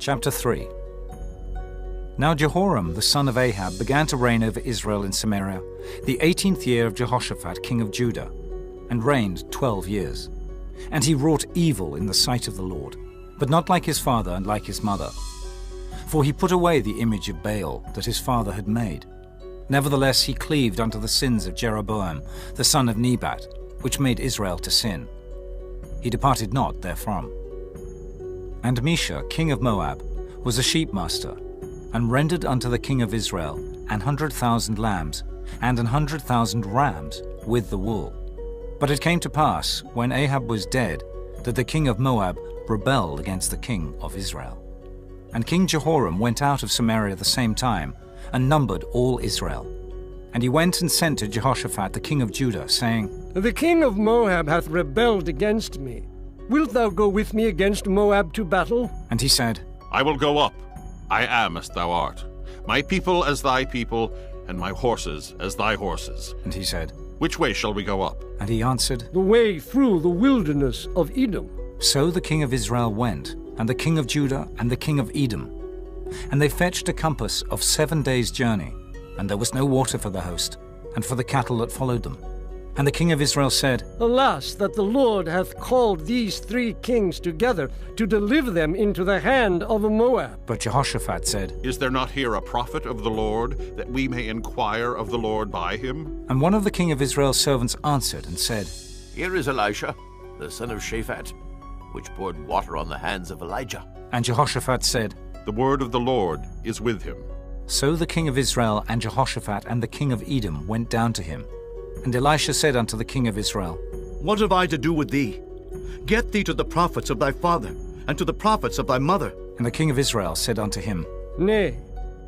Chapter 3. Now Jehoram the son of Ahab began to reign over Israel in Samaria, the 18th year of Jehoshaphat king of Judah, and reigned 12 years. And he wrought evil in the sight of the Lord, but not like his father and like his mother. For he put away the image of Baal that his father had made. Nevertheless he cleaved unto the sins of Jeroboam the son of Nebat, which made Israel to sin. He departed not therefrom. And Mesha king of Moab was a sheepmaster, and rendered unto the king of Israel 100,000 lambs and 100,000 rams with the wool. But it came to pass, when Ahab was dead, that the king of Moab rebelled against the king of Israel. And King Jehoram went out of Samaria the same time, and numbered all Israel. And he went and sent to Jehoshaphat the king of Judah, saying, The king of Moab hath rebelled against me. Wilt thou go with me against Moab to battle? And he said, I will go up. I am as thou art, my people as thy people, and my horses as thy horses. And he said, Which way shall we go up? And he answered, The way through the wilderness of Edom. So the king of Israel went, and the king of Judah, and the king of Edom. And they fetched a compass of 7 days' journey, and there was no water for the host, and for the cattle that followed them. And the king of Israel said, Alas, that the Lord hath called these 3 kings together to deliver them into the hand of Moab. But Jehoshaphat said, Is there not here a prophet of the Lord, that we may inquire of the Lord by him? And one of the king of Israel's servants answered and said, Here is Elisha, the son of Shaphat, which poured water on the hands of Elijah. And Jehoshaphat said, The word of the Lord is with him. So the king of Israel and Jehoshaphat and the king of Edom went down to him. And Elisha said unto the king of Israel, What have I to do with thee? Get thee to the prophets of thy father, and to the prophets of thy mother. And the king of Israel said unto him, Nay,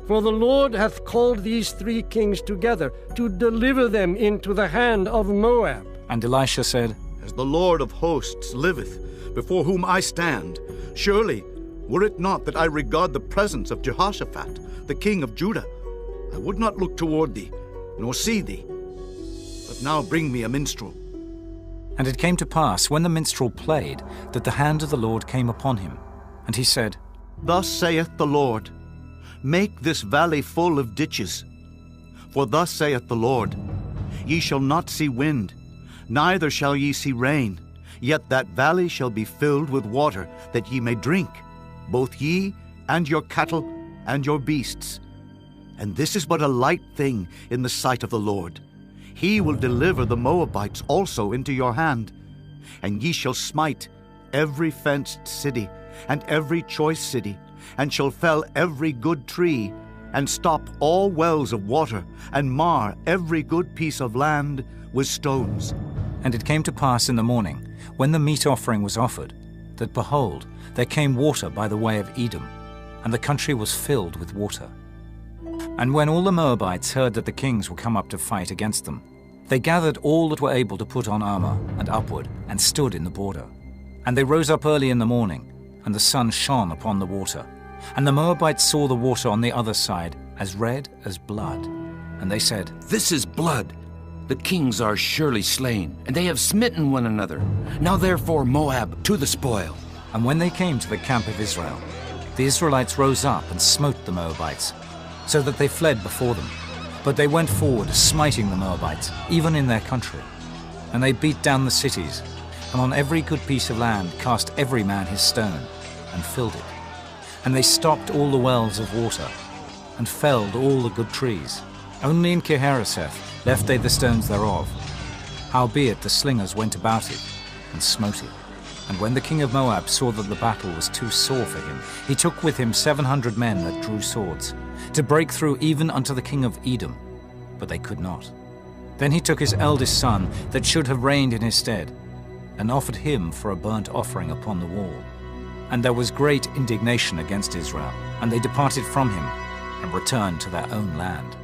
for the Lord hath called these 3 kings together to deliver them into the hand of Moab. And Elisha said, As the Lord of hosts liveth, before whom I stand, surely, were it not that I regard the presence of Jehoshaphat, the king of Judah, I would not look toward thee, nor see thee. But now bring me a minstrel. And it came to pass, when the minstrel played, that the hand of the Lord came upon him. And he said, Thus saith the Lord, Make this valley full of ditches. For thus saith the Lord, Ye shall not see wind, neither shall ye see rain, yet that valley shall be filled with water, that ye may drink, both ye and your cattle and your beasts. And this is but a light thing in the sight of the Lord. He will deliver the Moabites also into your hand, and ye shall smite every fenced city and every choice city, and shall fell every good tree, and stop all wells of water, and mar every good piece of land with stones. And it came to pass in the morning, when the meat offering was offered, that behold, there came water by the way of Edom, and the country was filled with water. And when all the Moabites heard that the kings were come up to fight against them, they gathered all that were able to put on armor and upward, and stood in the border. And they rose up early in the morning, and the sun shone upon the water. And the Moabites saw the water on the other side as red as blood. And they said, This is blood. The kings are surely slain, and they have smitten one another. Now therefore, Moab, to the spoil. And when they came to the camp of Israel, the Israelites rose up and smote the Moabites, so that they fled before them. But they went forward, smiting the Moabites, even in their country. And they beat down the cities, and on every good piece of land cast every man his stone, and filled it. And they stopped all the wells of water, and felled all the good trees. Only in Kirharaseth left they the stones thereof. Howbeit the slingers went about it, and smote it. And when the king of Moab saw that the battle was too sore for him, he took with him 700 men that drew swords, to break through even unto the king of Edom, but they could not. Then he took his eldest son, that should have reigned in his stead, and offered him for a burnt offering upon the wall. And there was great indignation against Israel, and they departed from him, and returned to their own land.